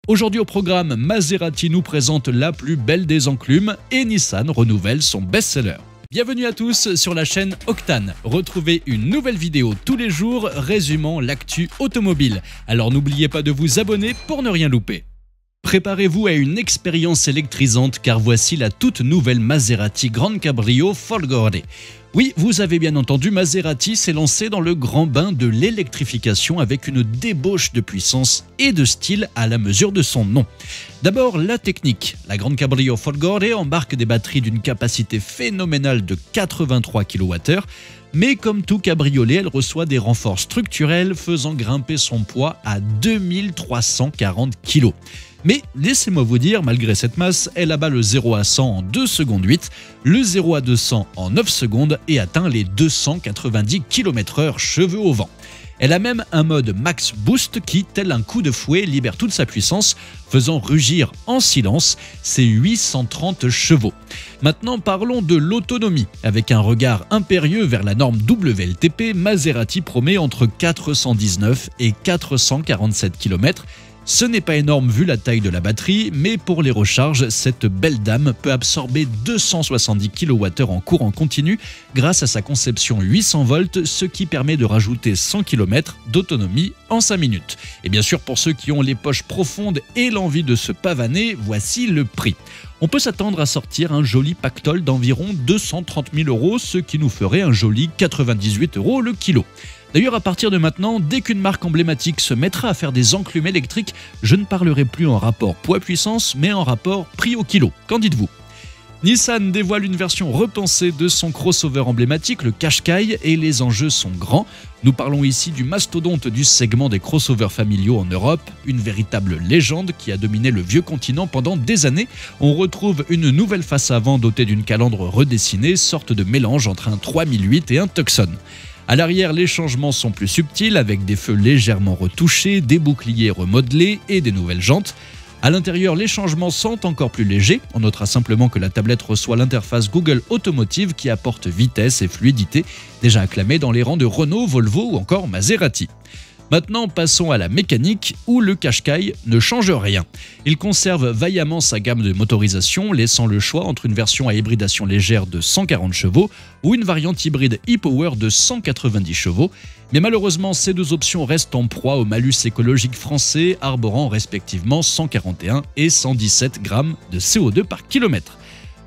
Aujourd'hui au programme, Maserati nous présente la plus belle des enclumes et Nissan renouvelle son best-seller. Bienvenue à tous sur la chaîne Octane. Retrouvez une nouvelle vidéo tous les jours résumant l'actu automobile. Alors n'oubliez pas de vous abonner pour ne rien louper. Préparez-vous à une expérience électrisante car voici la toute nouvelle Maserati Grand Cabrio Folgore. Oui, vous avez bien entendu, Maserati s'est lancé dans le grand bain de l'électrification avec une débauche de puissance et de style à la mesure de son nom. D'abord, la technique. La Grand Cabrio Folgore embarque des batteries d'une capacité phénoménale de 83 kWh, mais comme tout cabriolet, elle reçoit des renforts structurels faisant grimper son poids à 2340 kg. Mais laissez-moi vous dire, malgré cette masse, elle abat le 0 à 100 en 2 secondes 8, le 0 à 200 en 9 secondes et atteint les 290 km/h cheveux au vent. Elle a même un mode Max Boost qui, tel un coup de fouet, libère toute sa puissance, faisant rugir en silence ses 830 chevaux. Maintenant, parlons de l'autonomie. Avec un regard impérieux vers la norme WLTP, Maserati promet entre 419 et 447 km. Ce n'est pas énorme vu la taille de la batterie, mais pour les recharges, cette belle dame peut absorber 270 kWh en courant continu grâce à sa conception 800 volts, ce qui permet de rajouter 100 km d'autonomie en 5 minutes. Et bien sûr, pour ceux qui ont les poches profondes et l'envie de se pavaner, voici le prix. On peut s'attendre à sortir un joli pactole d'environ 230 000 €, ce qui nous ferait un joli 98 € le kilo. D'ailleurs, à partir de maintenant, dès qu'une marque emblématique se mettra à faire des enclumes électriques, je ne parlerai plus en rapport poids-puissance, mais en rapport prix au kilo. Qu'en dites-vous ? Nissan dévoile une version repensée de son crossover emblématique, le Qashqai, et les enjeux sont grands. Nous parlons ici du mastodonte du segment des crossovers familiaux en Europe, une véritable légende qui a dominé le vieux continent pendant des années. On retrouve une nouvelle face avant dotée d'une calandre redessinée, sorte de mélange entre un 3008 et un Tucson. À l'arrière, les changements sont plus subtils avec des feux légèrement retouchés, des boucliers remodelés et des nouvelles jantes. À l'intérieur, les changements sont encore plus légers. On notera simplement que la tablette reçoit l'interface Google Automotive qui apporte vitesse et fluidité, déjà acclamée dans les rangs de Renault, Volvo ou encore Maserati. Maintenant, passons à la mécanique où le Qashqai ne change rien. Il conserve vaillamment sa gamme de motorisation, laissant le choix entre une version à hybridation légère de 140 chevaux ou une variante hybride e-Power de 190 chevaux. Mais malheureusement, ces deux options restent en proie au malus écologique français, arborant respectivement 141 et 117 grammes de CO2 par kilomètre.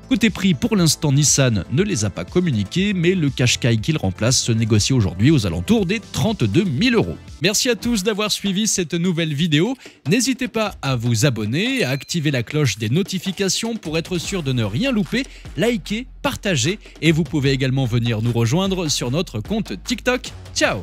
Côté prix, pour l'instant, Nissan ne les a pas communiqués, mais le Qashqai qu'il remplace se négocie aujourd'hui aux alentours des 32 000 €. Merci à tous d'avoir suivi cette nouvelle vidéo. N'hésitez pas à vous abonner, à activer la cloche des notifications pour être sûr de ne rien louper, liker, partager et vous pouvez également venir nous rejoindre sur notre compte TikTok. Ciao!